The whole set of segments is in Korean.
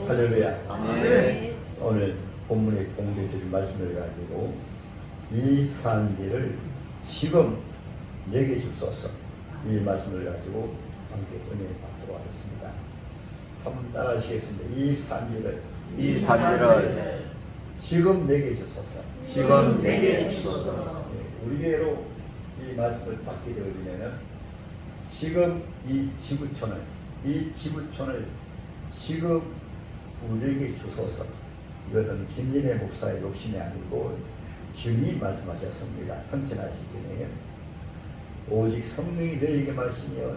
할렐루야. 아멘. 오늘 본문에 공개드린 말씀을 가지고 이 산지를 지금 내게 주소서, 이 말씀을 가지고 함께 은혜 받도록 하겠습니다. 한번 따라 하시겠습니다. 이 산지를 지금 내게 주소서. 지금 내게 주소서. 우리 교회로 이 말씀을 받게 되어지면은 지금 이 지구촌을 지금 우리에게 주소서. 이것은 김진애 목사의 욕심이 아니고 주님이 말씀하셨습니다. 성천하시기 전에 오직 성령이 너희에게 말씀이여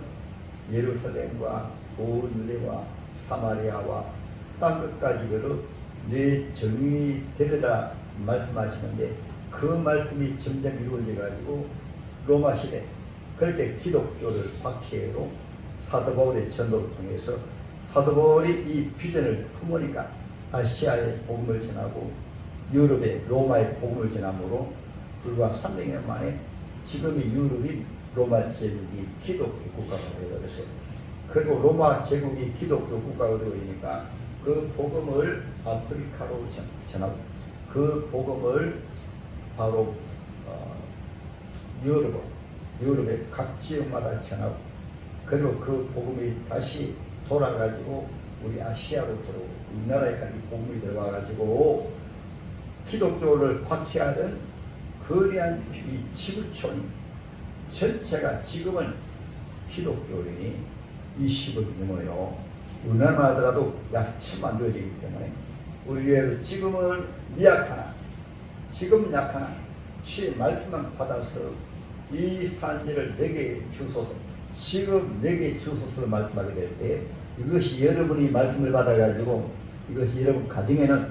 예루살렘과 온 유대와 사마리아와 땅 끝까지 이르러 내 정인이 되리라 말씀하시는데, 그 말씀이 점점 이루어져 가지고 로마 시대, 그렇게 기독교를 박해로 사도 바울의 전도를 통해서 사도 바울이 이 비전을 품으니까 아시아에 복음을 전하고 유럽에 로마에 복음을 전함으로 불과 300년 만에 지금의 유럽이 로마 제국이 기독교 국가가 되어버렸어요. 그리고 로마 제국이 기독교 국가가 되어버리니까 그 복음을 아프리카로 전하고 그 복음을 바로 유럽의 각 지역마다 전하고, 그리고 그 복음이 다시 돌아가지고 우리 아시아로 들어오고 우리나라에까지 복음이 들어와가지고 기독교를 박해하던 거대한 이 지구촌 전체가 지금은 기독교인이 20억 넘어요. 우리나라만 하더라도 약 1000만 되어지기 때문에 우리 교회도 지금은 미약하나 지금 약하나 주의 말씀만 받아서 이 산지를 내게 주소서, 지금 내게 주소서 말씀하게 될 때 이것이 여러분이 말씀을 받아가지고 이것이 여러분 가정에는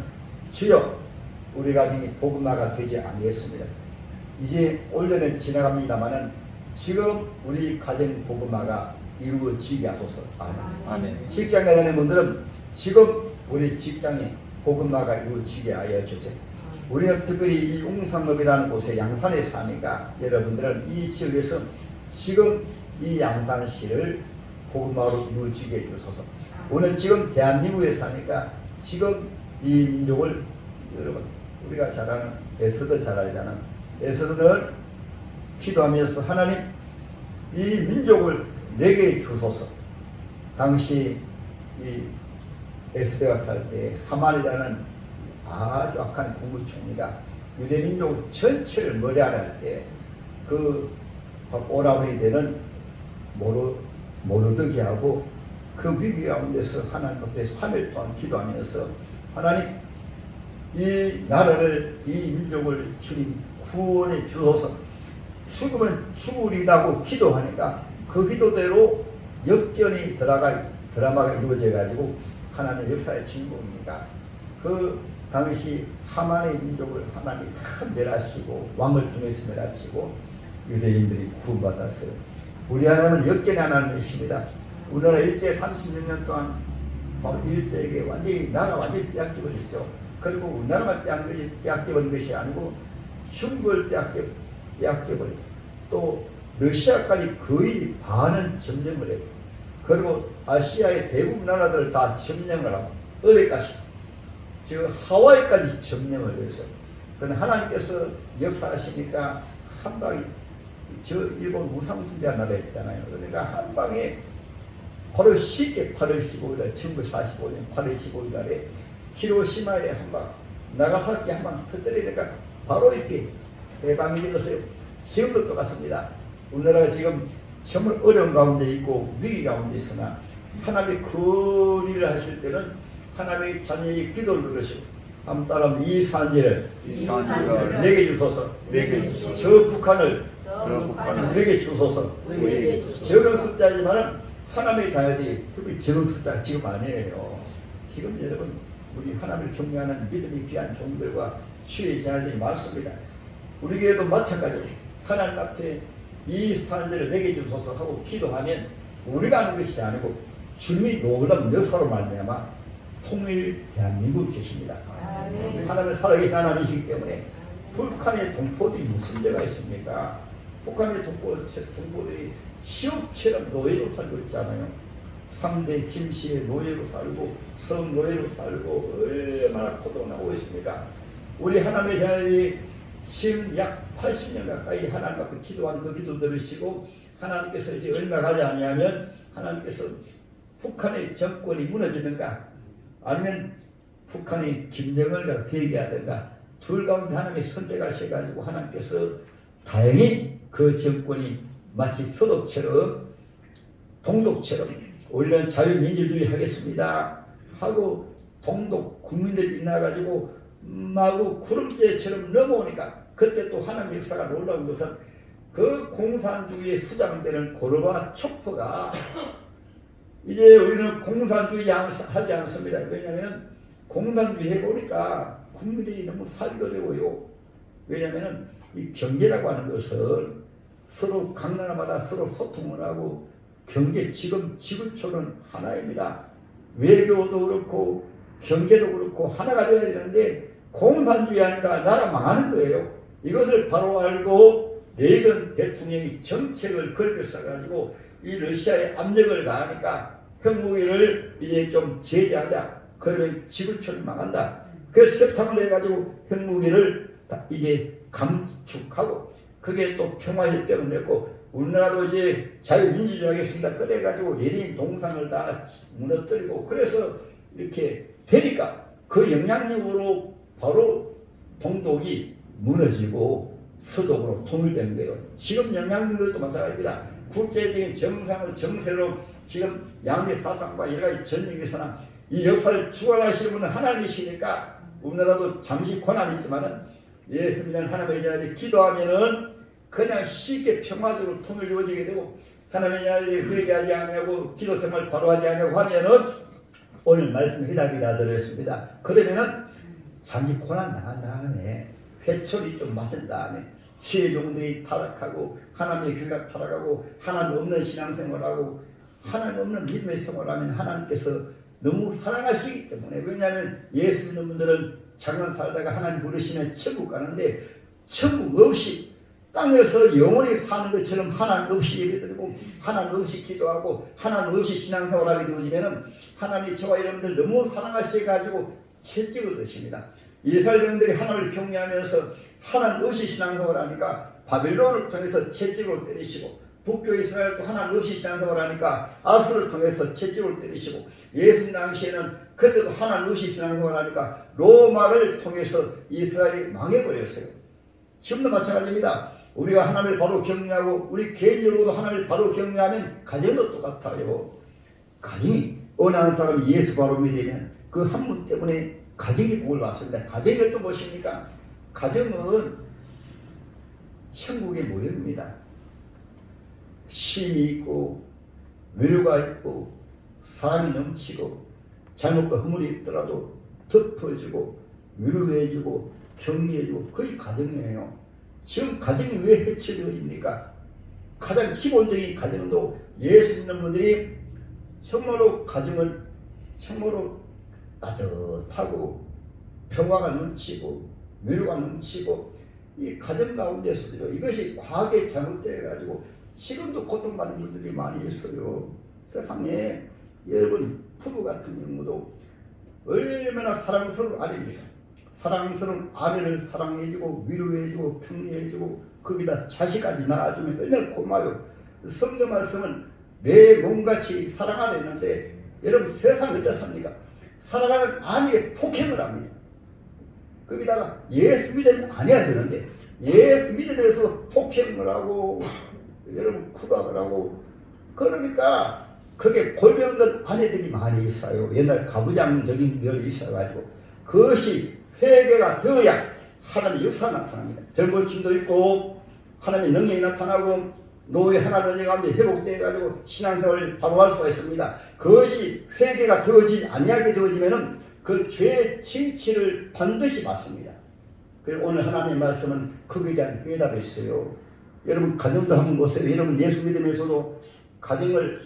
주여 우리 가정이 복음화가 되지 않겠습니다. 이제 올해는 지나갑니다마는 지금 우리 가정 복음화가 이루어지게 하소서. 아멘. 직장에 다니는 분들은 지금 우리 직장에 복음화가 이루어지게 하여 주세요. 우리는 특별히 이 웅산읍이라는 곳에 양산에 사니까 여러분들은 이 지역에서 지금 이 양산시를 복음화로 이루어지게 해주소서. 우리는 지금 대한민국에 사니까 지금 이 민족을, 여러분 우리가 잘 아는 에스더 잘 알잖아. 에스더는 기도하면서 하나님 이 민족을 내게 주소서. 당시 이 에스더가 살 때 하만이라는 아주 악한 국무총리가 유대민족 전체를 머리하라 때 그 오라버니 되는 모르드게하고 그 위기 가운데서 하나님 앞에 3일 동안 기도하면서 하나님 이 나라를 이 민족을 주님 구원해 주소서. 죽으면 죽으리다고 기도하니까 그 기도대로 역전이 드라마가 이루어져 가지고 하나님의 역사의 주인공이니까 그 당시 하만의 민족을 하나님이 다 멸하시고 왕을 통해서 멸하시고 유대인들이 구원받았어요. 우리 하나님은 역전의 하나님이십니다. 우리나라 일제 36년 동안 바로 일제에게 완전히 나라 완전히 빼앗겨버렸죠. 그리고 우리나라만 빼앗겨버린 것이 아니고 중국을 빼앗겨버리고 또 러시아까지 거의 반은 점령을 해요. 그리고 아시아의 대부분 나라들을 다 점령을 하고 어디까지? 지금 하와이까지 점령을 해서, 그러나 하나님께서 역사하시니까 한 방에 저 일본 우상숭배한 나라 있잖아요. 그러니까 한 방에 바로 쉽게 8월 15일 1945년 8월 15일 날에 히로시마에 한 방, 나가사키 한 방 터뜨리니까 바로 이렇게 해방이 되었어요. 지금도 똑같습니다. 우리나라가 지금 정말 어려운 가운데 있고 위기 가운데 있으나 하나님의 거리를 하실 때는 하나님의 자녀의 기도를 들으시고 한번 따라하면 이 산지를 내게 주소서. 저 북한을 우리에게 주소서. 적은 숫자이지만 하나님의 자녀들이 특별히 적은 숫자가 지금 아니에요. 지금 여러분 우리 하나님을 경외하는 믿음이 귀한 종들과 주의 자녀들이 많습니다. 우리 교회도 마찬가지로 하나님 앞에 이 산지를 내게 주소서 하고 기도하면 우리가 하는 것이 아니고 주님이 놀라운 역사로 말미암아 통일 대한민국 주십니다. 하나님을 살아계신 하나님이시기 때문에 북한의 동포들이 무슨 죄가 있습니까? 북한의 동포들이 지옥처럼 노예로 살고 있잖아요. 3대 김씨의 노예로 살고 성노예로 살고 얼마나 고통하고 있습니까? 우리 하나님의 자녀들이 지금 약 80년 가까이 하나님 앞에 기도한 그 기도 들으시고 하나님께서 이제 얼마 가지 아니하면 하나님께서 북한의 정권이 무너지든가 아니면 북한이 김정은을 회개하든가 둘 가운데 하나님이 선택하셔가지고 하나님께서 다행히 그 정권이 마치 서독처럼 동독처럼 우리는 자유민주주의 하겠습니다 하고 동독 국민들이 나가지고 마구 구름째처럼 넘어오니까 그때 또 하나님의 역사가 놀라운 것은 그 공산주의의 수장되는 고르바초프가 이제 우리는 공산주의 하지 않습니다. 왜냐하면 공산주의 해보니까 국민들이 너무 살기 어려워요. 왜냐하면 이 경제라고 하는 것은 서로 각 나라마다 서로 소통을 하고 경제 지금 지구촌은 하나입니다. 외교도 그렇고 경제도 그렇고 하나가 되어야 되는데 공산주의 하니까 나라 망하는 거예요. 이것을 바로 알고 레이건 대통령이 정책을 그렇게 써가지고 이 러시아에 압력을 가하니까 핵무기를 이제 좀 제재하자. 그러면 지구촌이 망한다. 그래서 협상을 해가지고 핵무기를 이제 감축하고 그게 또 평화협정을 맺고 우리나라도 이제 자유민주주의 하겠습니다. 그래가지고 레닌 동상을 다 무너뜨리고 그래서 이렇게 되니까 그 영향력으로 바로 동독이 무너지고 서독으로 통일된 거예요. 지금 영향력도 마찬가지입니다. 국제적인 정세로 지금 양대 사상과 여러 가지 전쟁에서나 이 역사를 주관하시는 분은 하나님이시니까 우리나라도 잠시 고난이 있지만은 예수 믿는 하나님의 자녀들이 기도하면은 그냥 쉽게 평화적으로 통일 이루어지게 되고 하나님의 자녀들이 회개하지 않냐고 기도 생활 바로 하지 않냐고 하면은 오늘 말씀 해답이 다 들었습니다. 그러면은 잠시 고난 당한 다음에 회초리 좀 맞은 다음에 지혜종들이 타락하고 하나님의 교회가 타락하고 하나님 없는 신앙생활하고 하나님 없는 믿음의 생활하면 하나님께서 너무 사랑하시기 때문에 왜냐하면 예수 믿는 분들은 장난 살다가 하나님 부르시면 천국 가는데 천국 없이 땅에서 영원히 사는 것처럼 하나님 없이 예배드리고 하나님 없이 기도하고 하나님 없이 신앙생활하게 되어지면 하나님이 저와 여러분들 너무 사랑하셔가지고 채찍을 드십니다. 이스라엘 백성들이 하나님을 경외하면서 하나님 없이 신앙생활하니까 바빌론을 통해서 채찍으로 때리시고 북교 이스라엘도 하나님 없이 신앙생활하니까 아수를 통해서 채찍으로 때리시고 예수님 당시에는 그때도 하나님 없이 신앙생활하니까 로마를 통해서 이스라엘이 망해버렸어요. 지금도 마찬가지입니다. 우리가 하나님을 바로 경외하고 우리 개인적으로도 하나님을 바로 경외하면 가정도 똑같아요. 가정이 어느 한 사람이 예수 바로 믿으면 그 한 분 때문에 가정이 복을 받습니다. 가정이 또 무엇입니까? 가정은 천국의 모형입니다. 쉼이 있고 위로가 있고 사랑이 넘치고 잘못과 허물이 있더라도 덮어주고 위로해주고 격려해주고 그게 가정이에요. 지금 가정이 왜 해체되어집니까? 가장 기본적인 가정도 예수 믿는 분들이 정말로 가정을 정말로 따뜻하고 평화가 넘치고 위로가 넘치고 이 가정 가운데서도 이것이 과거에 잘못되어가지고 지금도 고통받는 분들이 많이 있어요. 세상에 여러분 부부 같은 경우도 얼마나 사랑스러운 아내입니다. 사랑스러운 아내를 사랑해주고 위로해주고 격려해주고 거기다 자식까지 낳아주면 얼마나 고마워요. 성경 말씀은 내 몸같이 사랑하려 했는데 여러분 세상이 어떻습니까? 사랑하는 아내에 폭행을 합니다. 거기다가 예수 믿으면 안 해야 되는데 예수 믿으면서 폭행을 하고 여러분 구박을 하고 그러니까 그게 골병든 아내들이 많이 있어요. 옛날 가부장적인 면이 있어가지고 그것이 회개가 되어야 하나님의 역사가 나타납니다. 젊은층도 있고 하나님의 능력이 나타나고 노예 하나님의 가운데 회복되어가지고 신앙생활을 바로 할 수가 있습니다. 그것이 회개가 되어지지 아니하게 되어지면은 그 죄의 징치를 반드시 받습니다. 그래서 오늘 하나님의 말씀은 거기에 대한 해답이 있어요. 여러분 가정도 한번 보세요. 여러분 예수 믿으면서도 가정을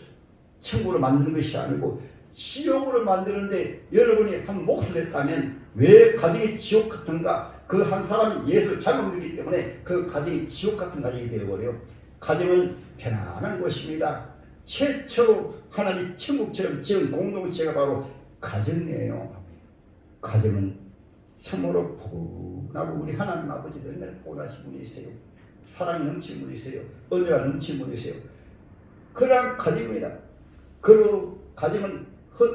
천국으로 만드는 것이 아니고 지옥으로 만드는데 여러분이 한 몫을 했다면 왜 가정이 지옥 같은가? 그 한 사람이 예수 잘못 믿기 때문에 그 가정이 지옥 같은 가정이 되어버려요. 가정은 편안한 곳입니다. 최초로 하나님 천국처럼 지은 공동체가 바로 가정이에요. 가정은 참으로 포근하고 우리 하나님 아버지도 얼마나 포근하신 분이세요. 사랑 넘치는 분이세요. 은혜가 넘치는 분이세요. 그러한 가정입니다. 그 가정은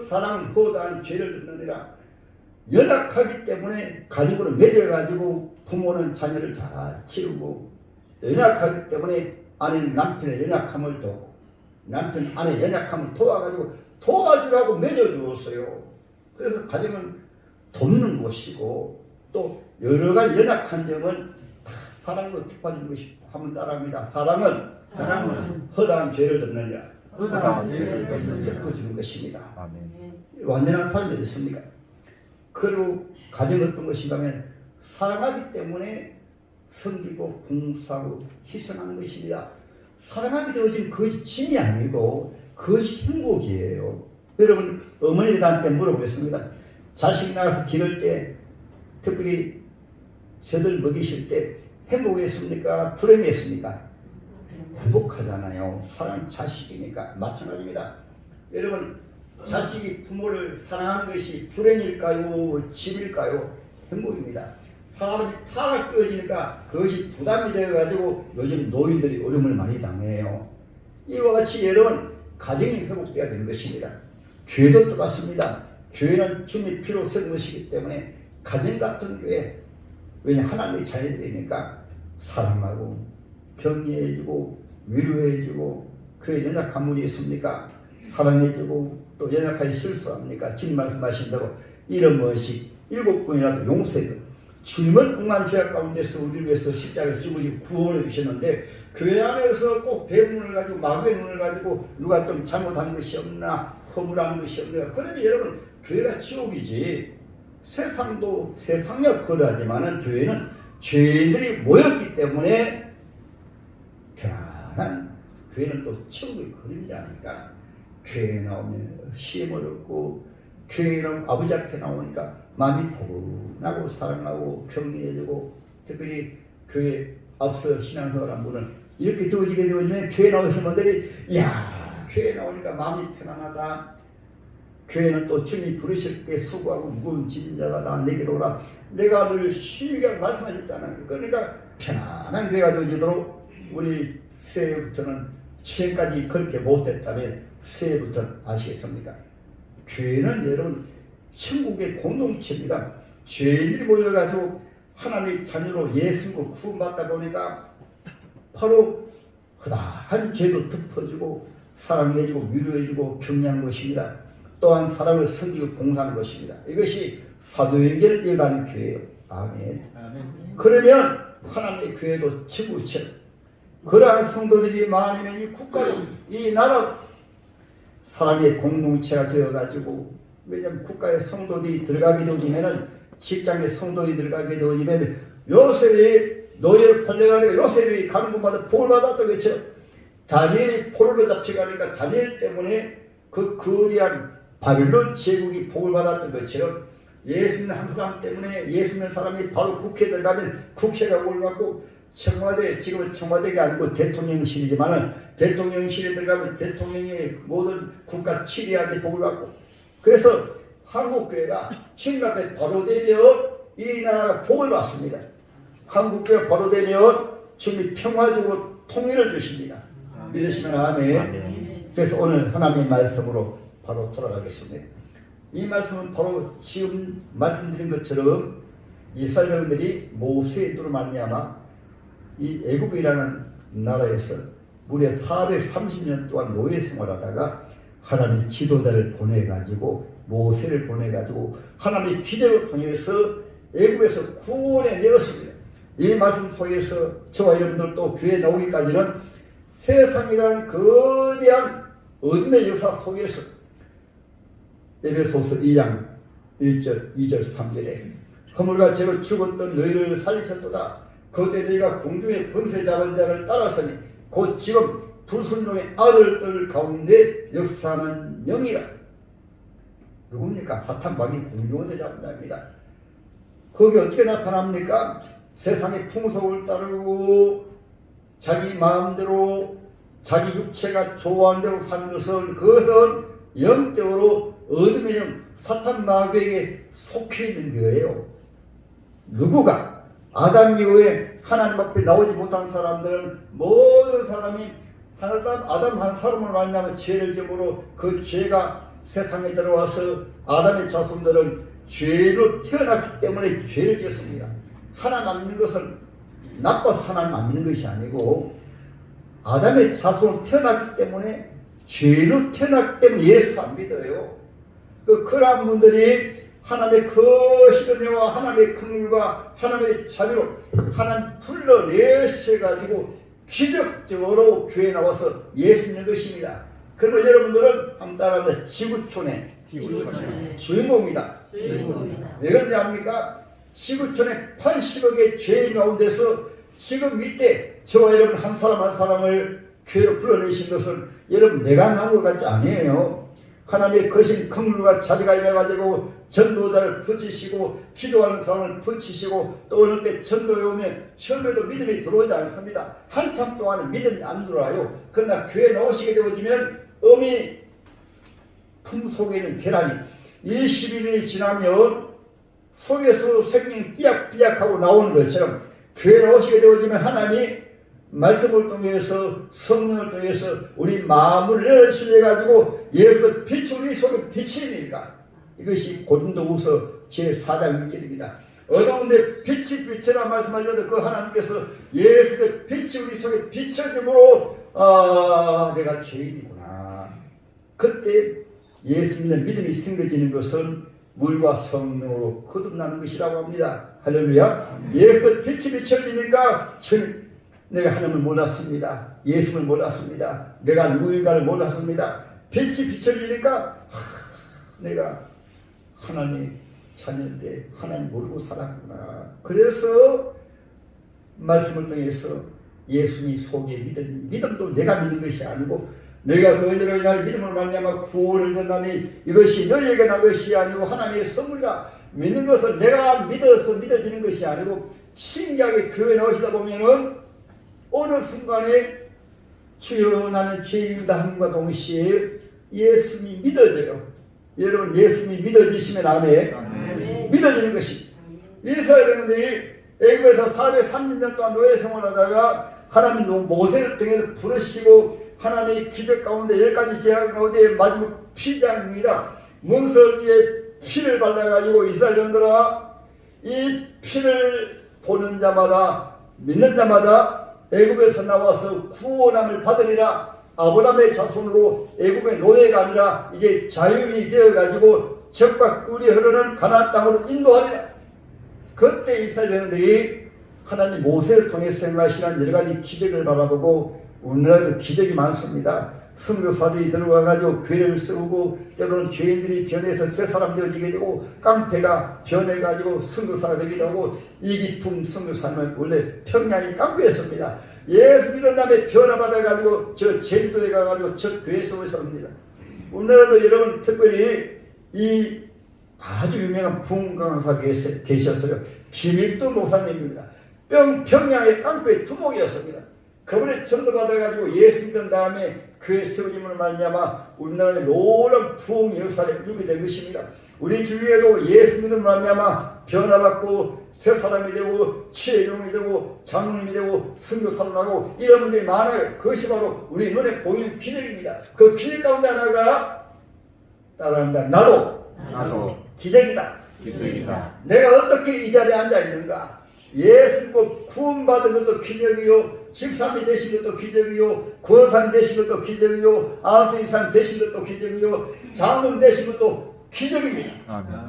사랑은 허다한 죄를 듣느니라. 연약하기 때문에 가족으로 맺어가지고 부모는 자녀를 잘 키우고, 연약하기 때문에 아내는 남편의 연약함을 돕고, 남편 아내의 연약함을 도와주라고 맺어주었어요. 그래서 가정은 돕는 곳이고, 또 여러 가지 연약한 점은 다 사랑으로 덮어주는 것이 한번 따라합니다. 사랑은 허다한 죄를 덮느니라. 허다한 죄를 덮어주는 것입니다. 아멘. 완전한 삶이 됐습니까? 그리고 가정은 어떤 것인가 하면 사랑하기 때문에 섬기고 봉사하고 희생하는 것입니다. 사랑하게 되어진 그것이 짐이 아니고 그것이 행복이에요. 여러분, 어머니들한테 물어보겠습니다. 자식 나가서 기를 때, 특별히 저들 먹이실 때 행복했습니까? 불행했습니까? 행복하잖아요. 사랑은 자식이니까. 마찬가지입니다. 여러분, 자식이 부모를 사랑하는 것이 불행일까요? 집일까요? 행복입니다. 사람이 타락되어지니까 그것이 부담이 되어가지고 요즘 노인들이 어려움을 많이 당해요. 이와 같이 여러분, 가정이 회복되어야 되는 것입니다. 교회도 똑같습니다. 교회는 주님이 피로 세운 것이기 때문에 가정 같은 교회, 왜냐 하나님의 자녀들이니까 사랑하고 격려해주고 위로해주고, 교회 연약한 분이 있습니까? 사랑해주고, 또 연약하게 실수합니까? 주님 말씀하신 대로 이런 것이 7번이라도 용서해요. 주님은 억만 죄악 가운데서 우리를 위해서 십자가에 죽으시고 구원해 주셨는데, 교회 안에서 꼭 배문을 가지고 마귀의 눈을 가지고 누가 좀 잘못한 것이 없나, 허물한 것이 없나. 그러면 여러분, 교회가 지옥이지. 세상도 세상이야 그러하지만은 교회는 죄인들이 모였기 때문에 편안한, 교회는 또 천국의 그림자니까. 교회에 나오면 시험을 얻고, 교회에 나오면 아버지 앞에 나오니까 마음이 포근하고 사랑하고 격려해주고, 특별히 교회 앞서 신앙생활한 분은 이렇게 되어지면 교회 나오신 분들이 이야, 교회 나오니까 마음이 편안하다. 교회는 또 주님이 부르실 때 수고하고 무거운 짐진 자라 나 내게로 오라. 내가 늘 쉬게 말씀하셨잖아요. 그러니까 편안한 교회가 되어지도록 우리 새해부터는 지금까지 그렇게 못했다면 새해부터는 아시겠습니까? 교회는 여러분 천국의 공동체입니다. 죄인들이 모여가지고 하나님의 자녀로 예수로 구원받다 보니까 바로 허다한 죄도 덮어주고 사랑해주고 위로해주고 격려하는 것입니다. 또한 사랑을 섬기고 봉사하는 것입니다. 이것이 사도행전을 이어가는 교회예요. 아멘. 그러면 하나님의 교회도 천국처럼 그러한 성도들이 많으면 이 국가로, 이 나라 사랑의 공동체가 되어가지고, 왜냐하면 국가의 성도들이 들어가게 되어지면은, 직장의 성도들이 들어가게 되어지면 요셉이 노예를 팔려가니까 요셉이 가는 곳마다 복을 받았던 것처럼, 다니엘이 포로로 잡혀가니까 다니엘 때문에 그 거대한 바빌론 제국이 복을 받았던 것처럼, 예수 믿는 한 사람 때문에 예수 믿는 사람이 바로 국회에 들어가면 국회가 복을 받고, 청와대, 지금은 청와대가 아니고 대통령실이지만은 대통령실에 들어가면 대통령의 모든 국가 치리한테 복을 받고, 그래서 한국교회가 주님 앞에 바로 되면 이 나라가 복을 받습니다. 한국교회가 바로 되면 주님이 평화적으로 통일을 주십니다. 믿으시면 아멘. 그래서 오늘 하나님의 말씀으로 바로 돌아가겠습니다. 이 말씀은 바로 지금 말씀드린 것처럼 이스라엘인들이 모세의 인도로 말미암아 이 애굽이라는 나라에서 무려 430년 동안 노예 생활하다가 하나님 지도자를 보내가지고, 모세를 보내가지고 하나님의 기적을 통해서 애굽에서 구원해 내었습니다. 이 말씀 속에서 저와 여러분들도 교회에 나오기까지는 세상이라는 거대한 어둠의 역사 속에서 에베소서 2장 1절 2절 3절에 허물과 죄로 죽었던 너희를 살리셨도다. 그때 너희가 공중의 권세 잡은 자를 따라서니 곧 지금 불순종의 아들들 가운데 역사하는 영이라. 누굽니까? 사탄 마귀 공중권세 잡은 자입니다. 거기 어떻게 나타납니까? 세상의 풍속을 따르고 자기 마음대로 자기 육체가 좋아하는 대로 사는 것은 그것은 영적으로 어둠의 영 사탄 마귀에게 속해 있는 거예요. 누구가 아담 이후에 하나님 앞에 나오지 못한 사람들은 모든 사람이 아담 한 사람을 만나면 죄를 지므로 그 죄가 세상에 들어와서 아담의 자손들은 죄로 태어났기 때문에 죄를 지었습니다. 하나님 안 믿는 것은 나빠서 하나님 안 믿는 것이 아니고 아담의 자손으로 태어났기 때문에 죄로 태어났기 때문에 예수 안 믿어요. 그러한 분들이 하나님의 그 희은혜와 하나님의 긍휼과 하나님의 자비로 하나님 불러내셔가지고 기적적으로 교회에 나와서 예수 믿는 것입니다. 그러면 여러분들은 한번 따라합니다. 지구촌의 주인공이다. 왜 그런지 압니까? 지구촌의 80억의 죄인 가운데서 지금 밑에 저와 여러분 한 사람 한 사람을 교회로 불러내신 것은 여러분 내가 난 것 같지 아니에요. 하나님의 거신 긍휼과 자비가 임해가지고 전도자를 붙이시고 기도하는 사람을 붙이시고 또 어느 때 전도에 오면 처음에도 믿음이 들어오지 않습니다. 한참 동안은 믿음이 안 들어와요. 그러나 교회에 나오시게 되어지면 어미 품 속에 있는 계란이 21일이 지나면 속에서 생명이 삐약삐약하고 나오는 것처럼 교회에 나오시게 되어지면 하나님이 말씀을 통해서 성령을 통해서 우리 마음을 열어주셔가지고 예수의 빛이 우리 속에 비치니까 이것이 고린도후서 제4장 6절입니다. 어두운데 빛이 비치라 말씀하셨는데 그 하나님께서 예수의 빛이 우리 속에 비춰짐으로 내가 죄인이구나. 그때 예수 믿는 믿음이 생겨지는 것은 물과 성령으로 거듭나는 것이라고 합니다. 할렐루야. 예수의 빛이 비춰지니까 내가 하나님을 몰랐습니다. 예수를 몰랐습니다. 내가 누구인가를 몰랐습니다. 빛이 비춰지니까 내가 하나님 자녀인데 하나님 모르고 살았구나. 그래서 말씀을 통해서 예수님 속에 믿음도 내가 믿는 것이 아니고 너희가 그들로 인하여 믿음을 말미암아 구원을 얻나니 이것이 너희에게 난 것이 아니고 하나님의 선물이라. 믿는 것은 내가 믿어서 믿어지는 것이 아니고 신기하게 교회에 나오시다 보면은 어느 순간에 주여 나는 죄인이다 함과 동시에 예수님이 믿어져요. 여러분 예수님이 믿어지시면 아멘. 믿어지는 것이 이스라엘 백성들이 애굽에서 430년 동안 노예 생활하다가 하나님 모세를 통해서 부르시고 하나님의 기적 가운데 10가지 제한 가운데 마지막 피장입니다. 문설주에 피를 발라가지고 이스라엘 백성들아 이 피를 보는 자마다 믿는 자마다 애굽에서 나와서 구원함을 받으리라. 아브라함의 자손으로 애굽의 노예가 아니라 이제 자유인이 되어가지고 적과 꿀이 흐르는 가나안 땅으로 인도하리라. 그때 이스라엘 백성들이 하나님 모세를 통해서 행하시는 여러가지 기적을 바라보고 오늘날도 기적이 많습니다. 선교사들이 들어와가지고 교회를 세우고 때로는 죄인들이 변해서 새 사람 되어지게 되고 깡패가 변해가지고 선교사가 되기도 하고 이기품 선교사는 원래 평양이 깡패였습니다. 예수 믿은 다음에 변화받아가지고 저 제주도에 가가지고 저 교회 세우셨습니다. 오늘날도 여러분 특별히 이 아주 유명한 부흥강사 계셨어요. 김일도 목사님입니다. 평양의 깡패 두목이었습니다. 그분의 전도받아가지고 예수 믿은 다음에 교회 세우짐을 말미암아 우리나라의 놀라운 부흥 역사를 이루게 된 것입니다. 우리 주위에도 예수 믿음을 말미암아 변화받고 새 사람이 되고 치혜용이 되고 장로님이 되고 선교사를 하고 이런 분들이 많아요. 그것이 바로 우리 눈에 보이는 기적입니다. 그 기적 가운데 하나가 따라합니다. 나도 기적이다. 내가 어떻게 이 자리에 앉아 있는가? 예수 믿고 구원받은 것도 기적이요, 직삼이 되신 것도 기적이요, 권사님 되신 것도 기적이요, 안수임사님 되신 것도 기적이요, 장로님 되신 것도 기적입니다.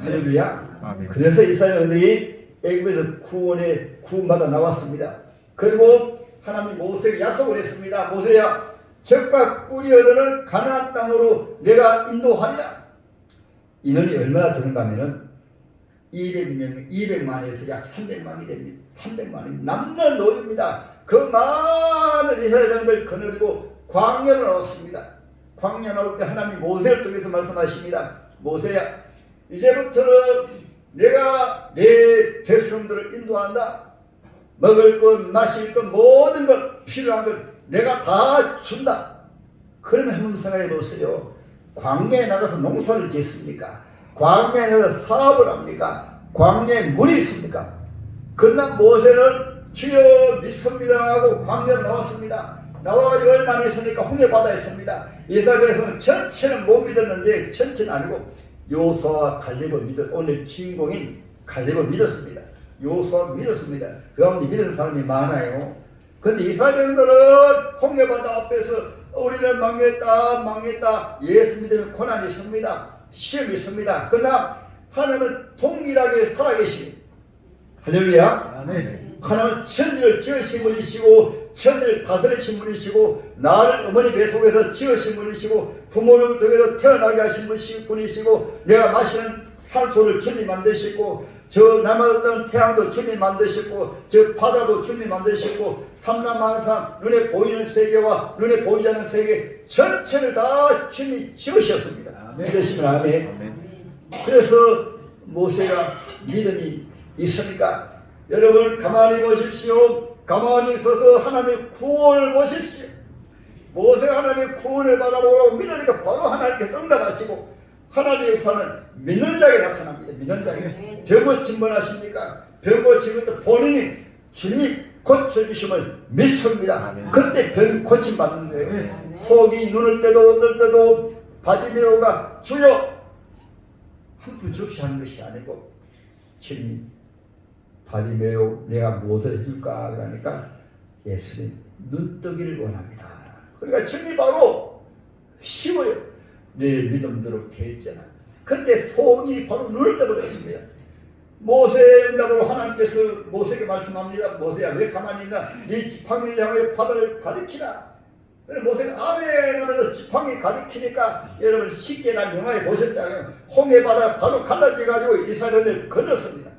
할렐루야. 그래서 이스라엘들이 애굽에서 구원받아 나왔습니다. 그리고 하나님 모세에게 약속을 했습니다. 모세야, 적과 꿀이 흐르는 가나안 땅으로 내가 인도하리라. 인원이 얼마나 되는가 하면은 200만에서 약 300만이 됩니다. 300만이 남는 노입니다. 그 많은 이스라엘 백성들 거느리고 광야로 나왔습니다. 광야 나올 때 하나님 모세를 통해서 말씀하십니다. 모세야, 이제부터는 내가 내 백성들을 인도한다. 먹을 것, 마실 것, 모든 것, 필요한 것 내가 다 준다. 그러면 한번 생각해 보세요. 광야에 나가서 농사를 짓습니까? 광야에 나가서 사업을 합니까? 광야에 물이 있습니까? 그러나 모세는 주여 믿습니다 하고 광야로 나왔습니다. 나와가지고 얼마나 있으니까 홍해바다에 있습니다. 이스라엘에서는 전체는 못 믿었는데, 전체는 아니고 요수아와 갈렙을 믿었, 오늘 주인공인 갈렙을 믿었습니다. 요수아 믿었습니다. 그 가운데 믿은 사람이 많아요. 그런데 이스라엘들은 홍해바다 앞에서 우리는 망했다. 예수 믿으면 고난이 있습니다. 시험이 있습니다. 그러나 하나님은 동일하게 살아계십니다. 할렐루야. 아멘. 하나님은 천지를 지으신 분이시고 천지를 다스리신 분이시고 나를 어머니 뱃속에서 지으신 분이시고 부모를 통해서 태어나게 하신 분이시고 내가 마시는 산소를 주님 만드시고 저 남아졌던 태양도 주님 만드시고 저 바다도 주님 만드시고 삼라만상 눈에 보이는 세계와 눈에 보이지 않는 세계 전체를 다 주님이 지으셨습니다. 믿으시면 아멘. 그래서 모세가 믿음이 있으니까 여러분 가만히 보십시오. 가만히 있어서 하나님의 구원을 보십시오. 모세가 하나님의 구원을 바라보고 믿으니까 바로 하나님께 응답하시고 하나님의 역사는 믿는 자에게 나타납니다. 믿는 자에게. 병 고침 원하십니까? 병 고친 것도 본인이 주님이 고쳐주심을 믿습니다. 그때 병이 고침받는 거예요. 속이 눈을 때도 뜰 때도 바디메오가 주여 한 푼 줍시 하는 것이 아니고 주님 바디메오 내가 무엇을 해줄까 그러니까 예수님 눈뜨기를 원합니다. 그러니까 주님이 바로 쉬워요. 내 믿음대로 될지라. 그때 속이 바로 눈을 떠버렸습니다. 모세의 응답으로 하나님께서 모세에게 말씀합니다. 모세야 왜 가만히 있나? 네 지팡이를 향하여 바다를 가리키라. 그래서 모세가 아멘 하면서 지팡이 가리키니까 여러분 쉽게 난 영화에 보셨잖아요. 홍해바다 바로 갈라져가지고 이스라엘을 건넜습니다.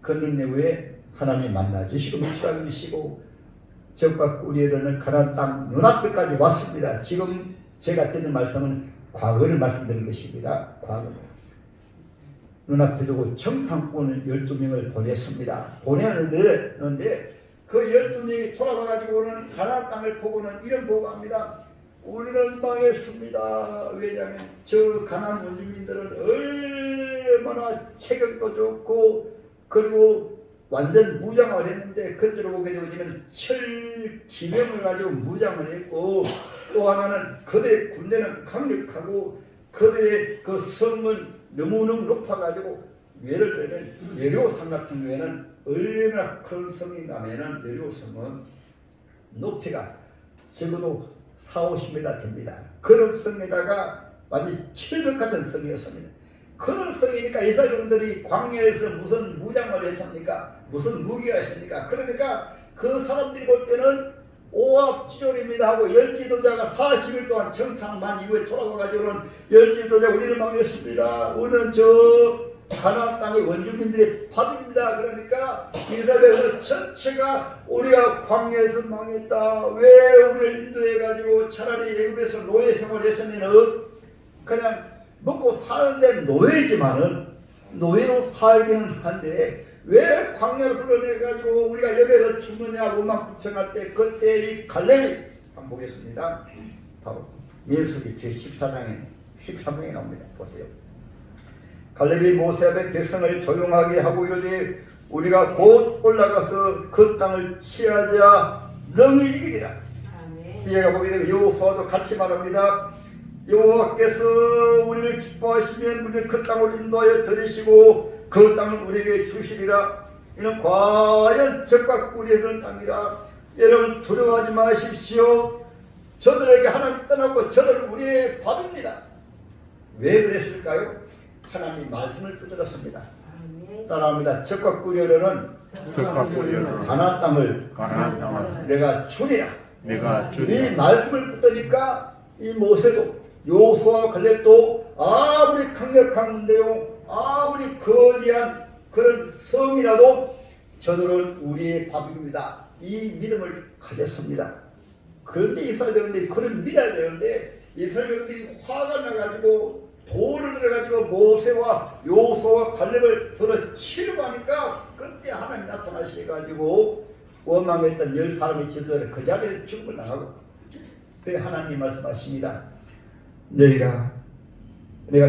건넌 후에 하나님 만나주시고 밀수하게 주시고 적과 꿀이 흐르는 가나안 땅 눈앞에까지 왔습니다. 지금 제가 듣는 말씀은 과거를 말씀드린 것입니다. 과거. 눈앞에 두고 정탐꾼을 12명을 보냈습니다. 보내는데 그 12명이 돌아와가지고는 가나안 땅을 보고는 이런 보고합니다. 우리는 망했습니다. 왜냐하면 저 가나안 원주민들은 얼마나 체격도 좋고 그리고 완전 무장을 했는데 그때로 보게 되면 철 기병을 가지고 무장을 했고 또 하나는 그들의 군대는 강력하고 그들의 그 성은 너무너무 높아가지고 예를 들면 여리고성 같은 경우에는 얼마나 큰 성인가 하면은 여리고성은 높이가 적어도 40-50m 됩니다. 그런 성에다가 완전히 철벽 같은 성이었습니다. 그런 성이니까 이스라엘들이 광야에서 무슨 무장을 했습니까? 무슨 무기가 있습니까? 그러니까 그 사람들이 볼 때는 오합지졸입니다 하고 열지도자가 40일 동안 정탐한 이후에 돌아와가지고는 열지도자 우리는 망했습니다. 우리는 저 가나안 땅의 원주민들의 밥입니다. 그러니까 이스라엘에서 전체가 우리가 광야에서 망했다. 왜 우리를 인도해가지고 차라리 애굽에서 노예 생활했으면은 그냥 먹고 사는데 노예지만은 노예로 살기는 한데 왜 광야를 불러내가지고 우리가 여기에서 죽느냐 원망 불평할 때 그때 이 갈렙이 한번 보겠습니다. 바로 민수기 제14장에 13장에 나옵니다. 보세요. 갈렙이 모세 앞에 백성을 조용하게 하고 이르되 우리가 곧 올라가서 그 땅을 취하자 능히 이기리라. 뒤에가 보게 되면 여호수아도 같이 말합니다. 여호와께서 우리를 기뻐하시면 우리는 그 땅을 인도하여 들이시고 그 땅을 우리에게 주시리라. 이는 과연 적과 꿀이 흐르는 땅이라. 여러분 두려워하지 마십시오. 저들에게 하나님 떠났고 저들은 우리의 밥입니다. 왜 그랬을까요? 하나님이 말씀을 붙들었습니다. 따라합니다. 적과 꿀이 흐르는 가나안 땅을 내가 주리라. 이 말씀을 붙드니까 이 모세도 여호수아와 갈렙도 아무리 강력한 내용 아무리 거대한 그런 성이라도 저들은 우리의 밥입니다. 이 믿음을 가졌습니다. 그런데 이스라엘 백성들이 그걸 믿어야 되는데 이스라엘 백성들이 화가 나가지고 돌을 들어가지고 모세와 여호수아와 갈렙을 들어 치려고 하니까 그때 하나님이 나타나셔가지고 원망했던 10사람의 지도자를 그 자리에 죽음을 당하고, 그래 하나님이 말씀하십니다. 내가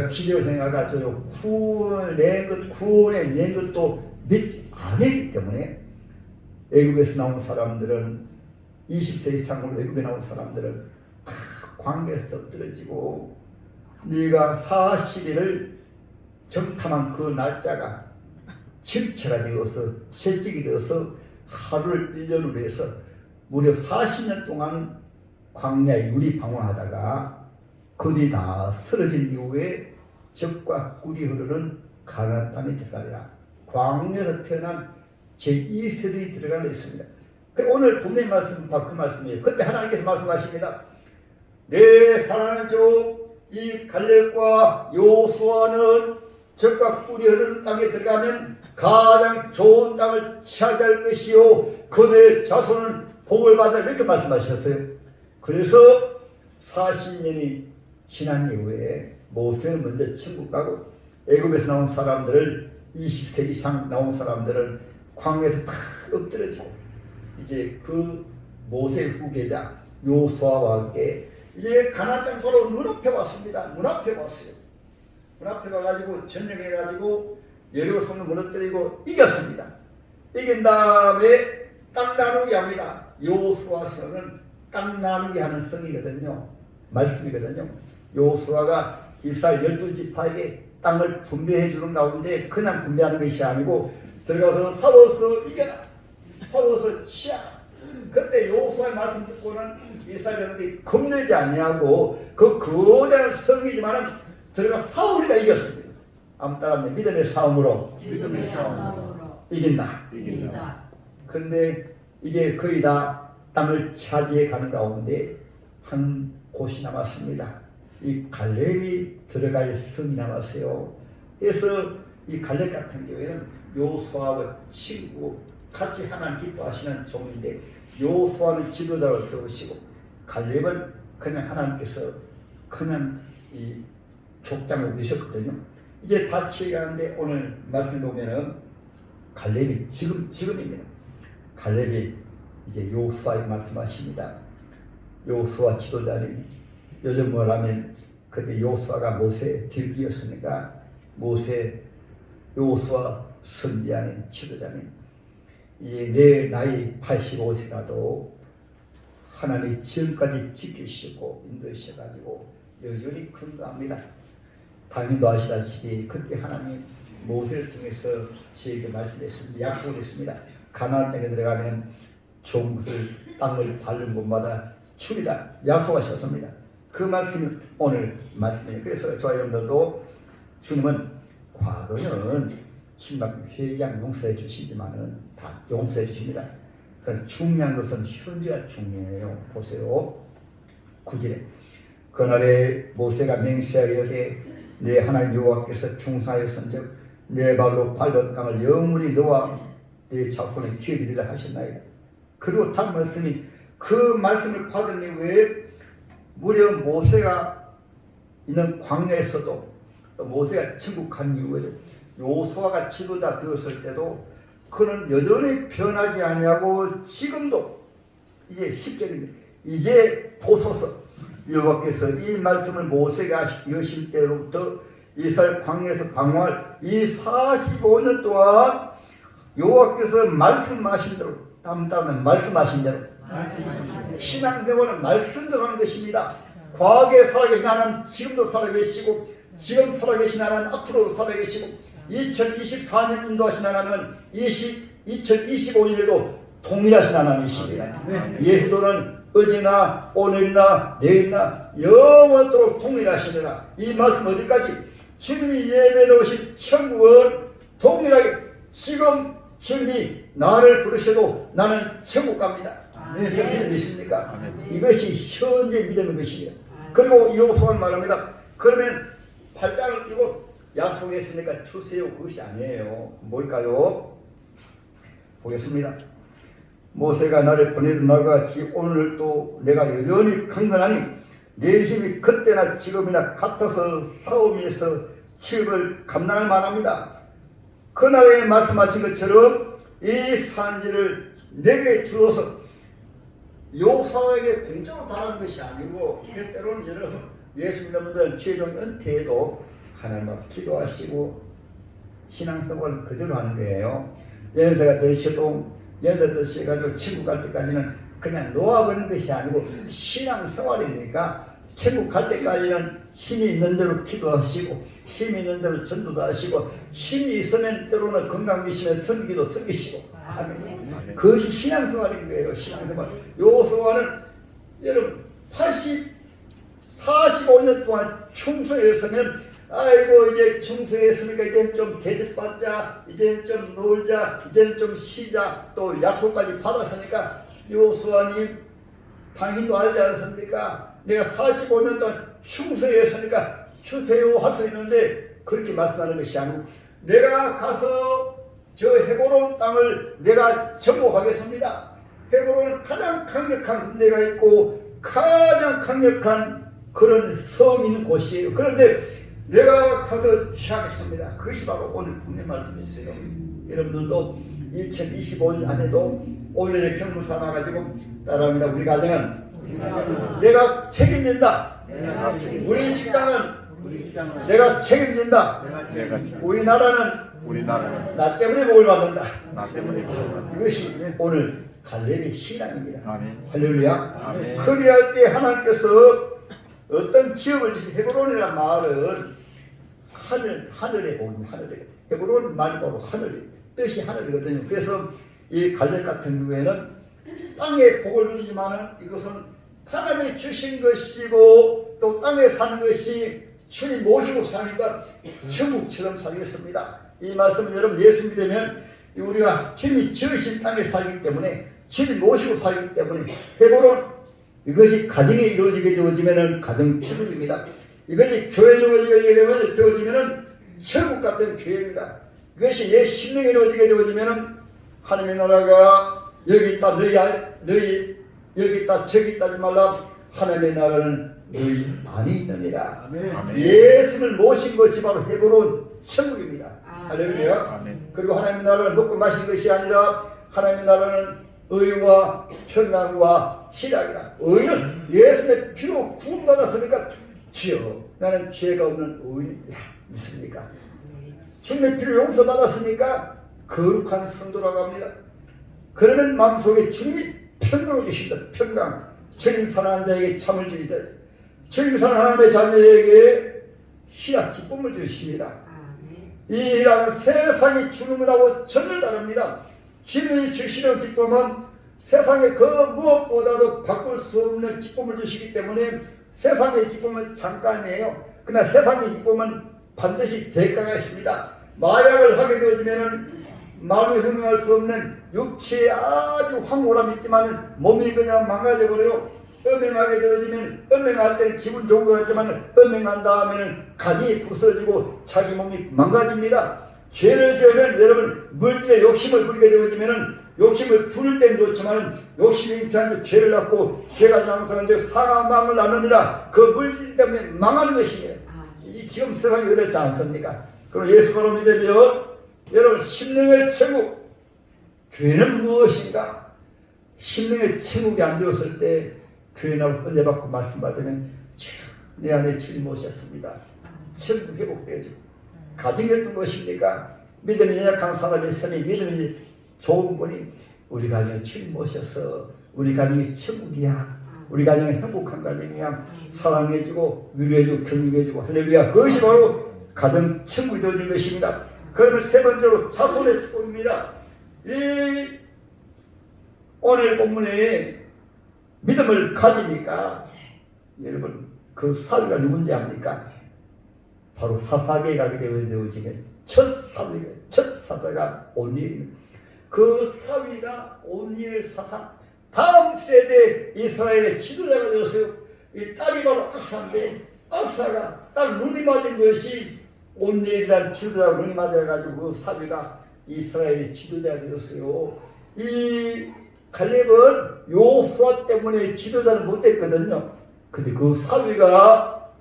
기대어 생각하죠. 구원에 낸 것도 믿지 않았기 때문에 애굽에서 나온 사람들은 20세 이상으로 애굽에 나온 사람들은 광야에서 엎드러지고, 네가 40일을 정탐한 그 날짜가 질체가 되어서 채찍이 되어서 하루를 1년으로 해서 무려 40년 동안 광야에 유리방황하다가 그들이 다 쓰러진 이후에 젖과 꿀이 흐르는 가나안 땅에 들어가리라. 광야에서 태어난 제2세들이 들어가려 했습니다. 오늘 본문의 말씀은 바로 그 말씀이에요. 그때 하나님께서 말씀하십니다. 내 사랑하는 종 이 갈렙과 여호수아는 젖과 꿀이 흐르는 땅에 들어가면 가장 좋은 땅을 차지할 것이요 그들의 자손은 복을 받으라, 이렇게 말씀하셨어요. 그래서 40년이 지난 이후에 모세는 먼저 천국 가고, 애굽에서 나온 사람들을 20세 이상 나온 사람들은 광야에서 다 엎드려지고, 이제 그 모세 후계자 여호수아와 함께 이제 가나안 땅 바로 눈앞에 왔습니다. 눈앞에 왔어요. 눈앞에 와가지고 전쟁해가지고 여리고성을 무너뜨리고 이겼습니다. 이긴 다음에 땅 나누기 합니다. 여호수아 성은 땅 나누기 하는 성이거든요. 말씀이거든요. 여호수아가 이스라엘 12지파에게 땅을 분배해 주는 가운데 그냥 분배하는 것이 아니고 들어가서 싸워서 이겨라, 싸워서 치라. 그때 여호수아의 말씀 듣고는 이스라엘 백성들이 겁내지 아니하고 그 거대한 성이지만은 들어가 싸우니까 이겼습니다. 아무 따라하면 믿음의 싸움으로 이긴다. 그런데 이제 거의 다 땅을 차지해 가는 가운데 한 곳이 남았습니다. 이 갈렙이 들어갈 성이 남았어요. 그래서 이 갈렙 같은 경우에는 여호수아와 친구, 같이 하나님 기뻐하시는 종인데, 여호수아는 지도자를 세우시고 갈렙은 그냥 하나님께서 그냥 이 족장을 오셨거든요. 이제 다 치가는데 오늘 말씀 보면은 갈렙이 지금입니다. 갈렙이 이제 여호수아에 말씀하십니다. 여호수아 지도자님, 요즘 뭐라면 그때 여호수아가 모세 뒤이었으니까 모세, 여호수아 선지자님, 지도자님, 이제 내 나이 85세라도 하나님이 지금까지 지키시고 인도하셔가지고 여전히 근거합니다. 당연히도 아시다시피 그때 하나님 모세를 통해서 저에게 말씀했습니다. 약속을 했습니다. 가나안 땅에 들어가면 좋은 것을 땅을 밟는 곳마다 주리라 약속하셨습니다. 그 말씀이 오늘 말씀이에요. 그래서 저와 여러분들도 주님은 과거는 심각 회개하면 용서해 주시지만은 다 용서해 주십니다. 그러니까 중요한 것은 현재가 중요해요. 보세요. 9절에 그날에 모세가 맹세하여 이르되 내 하나님 여호와께서 충성하였은즉 내 발로 밟은 땅을 영원히 너와 내 자손의 기업이 되리라 하셨나이다. 그리고 다음 말씀이 그 말씀을 받은 이후에 무려 모세가 있는 광야에서도 또 모세가 천국 간 이후에 여호수아가 지도자 되었을 때도 그는 여전히 변하지 아니하고 지금도 이제 10절입니다. 이제 보소서 여호와께서 이 말씀을 모세가 이르실 때로부터 이스라엘 광야에서 방황할 이 45년 동안 여호와께서 말씀하신 대로 담담한 말씀하신 대로 신앙생활은 말씀대로 하는 것입니다. 과거에 살아계신 하나님 지금도 살아계시고 지금 살아계신 하나님 앞으로도 살아계시고 2024년 인도하신 하나님은 2025년에도 동일하신 하나님이십니다. 예수도는 어제나 오늘이나 내일이나 영원토록 동일하시니라. 이 말씀 어디까지? 주님이 예배해 놓으신 천국은 동일하게 지금 주님이 나를 부르셔도 나는 천국 갑니다. 이런 믿음이 있습니까? 이것이 현재 믿음의 것이에요. 그리고 여호수아는 말합니다. 그러면 팔짱을 끼고 약속했으니까 주세요. 그것이 아니에요. 뭘까요? 보겠습니다. 모세가 나를 보내던 날과 같이 오늘도 내가 여전히 강건하니 내 힘이 그때나 지금이나 같아서 싸움에서 취업을 감당할 만합니다. 그날에 말씀하신 것처럼 이 산지를 내게 주어서 요사에게 공짜로 달하는 것이 아니고 때로는 여러분 예수 믿는 분들은 최종 은퇴에도 하나님 앞에 기도하시고 신앙생활을 그대로 하는 거예요. 연세가 드셔도 연세 드셔가지고 천국 갈 때까지는 그냥 놓아버리는 것이 아니고 신앙생활이니까 천국 갈 때까지는 힘이 있는 대로 기도하시고 힘이 있는 대로 전도도 하시고 힘이 있으면 때로는 건강 계시면 섬기도 섬기시고 아멘. 그것이 신앙생활인 거예요. 신앙생활. 요소와는 여러분 45년 동안 충성했으면 아이고 이제 충성했으니까 이제는 좀 대접받자, 이제는 좀 놀자, 이제는 좀 쉬자, 또 약속까지 받았으니까 요소와님 당신도 알지 않습니까? 내가 45년 동안 충성했으니까 주세요 할 수 있는데 그렇게 말씀하는 것이 아니고 내가 가서 저 헤브론 땅을 내가 정복하겠습니다. 헤브론은 가장 강력한 군대가 있고 가장 강력한 그런 성이 있는 곳이에요. 그런데 내가 가서 취하겠습니다. 그것이 바로 오늘 본의 말씀이세요. 여러분들도 2025년 안에도 5년의 경륜 삼아가지고 따라합니다. 우리 가정은 내가 책임진다. 우리 직장은 내가 책임진다. 우리나라는 나 때문에 복을 받는다. 이것이 오늘 갈렙의 신앙입니다. 할렐루야. 그리할 때 하나님께서 어떤 기업을 주신 헤브론이라는 말은 하늘에 보는 하늘에 헤브론 말이 바로 하늘이 뜻이 하늘이거든요. 그래서 이 갈렙 같은 경우에는 땅에 복을 누리지만은 이것은 하나님이 주신 것이고 또 땅에 사는 것이 주님 모시고 사니까 천국처럼 살겠습니다. 이 말씀은 여러분 예수 믿으면 우리가 주님이 지으신 땅에 살기 때문에 주님 모시고 살기 때문에 헤브론 이것이 가정에 이루어지게 되어지면은 가정 천국입니다. 이것이 교회에 이루어지게 되어지면은 천국 같은 교회입니다. 이것이 내 심령에 이루어지게 되어지면은 하나님의 나라가 여기 있다 너희 여기 있다 저기 있다 하지 말라. 하나님의 나라는 너희 안에 있느니라. 예수를 모신 것이 바로 헤브론 천국입니다. 할렐루야. 그리고 하나님의 나라는 먹고 마신 것이 아니라 하나님의 나라는 의와 평강과 희락이라. 의는 예수의 피로 구원받았으니까 주여 나는 죄가 없는 의인입니다. 믿습니까? 주님의 피로 용서받았으니까 거룩한 성도라고 합니다. 그러면 마음속에 주님이 평강을 주신다. 평강. 주님 사랑하는 자에게 참을 주시다. 주님 사랑하는 하나님의 자녀에게 희락 기쁨을 주십니다. 이 희락은 세상이 주는 것하고 전혀 다릅니다. 주님이 주시는 기쁨은 세상의 그 무엇보다도 바꿀 수 없는 기쁨을 주시기 때문에 세상의 기쁨은 잠깐이에요. 그러나 세상의 기쁨은 반드시 대가가 있습니다. 마약을 하게 되어지면은 말로 형용할 수 없는 육체에 아주 황홀함이 있지만 몸이 그냥 망가져 버려요. 음행하게 되어지면 음행할 때는 기분 좋은 것 같지만 음행한 다음에는 간이 부서지고 자기 몸이 망가집니다. 죄를 지으면 여러분 물질에 욕심을 부리게 되어지면은 욕심을 부릴 땐 좋지만 욕심이 임태한 죄를 낳고 죄가 장성한 즉 상한 마음을 나누니라. 그 물질 때문에 망하는 것이에요. 지금 세상이 그렇지 않습니까? 그럼 예수 바로 믿으면 여러분 심령의 천국 교회는 무엇인가? 심령의 천국이 안 되었을 때 교회 나와서 은혜 받고 말씀 받으면 내 안에 주님 오셨습니다. 천국 회복되어지고 가정이 어떤 것입니까? 믿음이 연약한 사람이 있으니 믿음이 좋은 분이 우리 가정에 주님 모셔서 우리 가정이 천국이야. 우리 가정은 행복한 가정이야. 사랑해주고 위로해주고 격려해주고 할렐루야. 그것이 바로 가정 천국이 되어진 것입니다. 그러면 세 번째로 자손의 축복입니다. 이 오늘 본문에 믿음을 가지니까 여러분 그 사위가 누군지 압니까? 바로 사사계에 가게 되어지면 첫 사사가 온니엘입니다. 그 사위가 온니엘 사사 다음 세대 이스라엘의 지도자가 되었어요. 이 딸이 바로 악사인데 악사가 딸 눈이 맞은 것이 온니엘이라는 지도자가 눈이 맞아가지고 그 사위가 이스라엘의 지도자가 되었어요. 이 갈렙은 요수아 때문에 지도자를 못됐거든요. 근데 그 사위가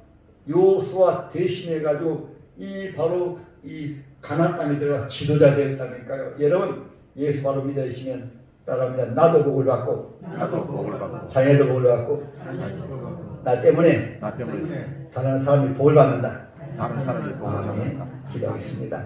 요수아 대신해가지고 이 바로 이 가나안 땅에 들어가 지도자 되었다니까요. 여러분 예수 바로 믿으시면 따라합니다. 나도 복을 받고 나도 복을 받고 자녀도 복을 받고 나 때문에 나 때문에 다른 사람이 복을 받는다. 다른 사람이 복을 아멘. 받는다. 기도하겠습니다.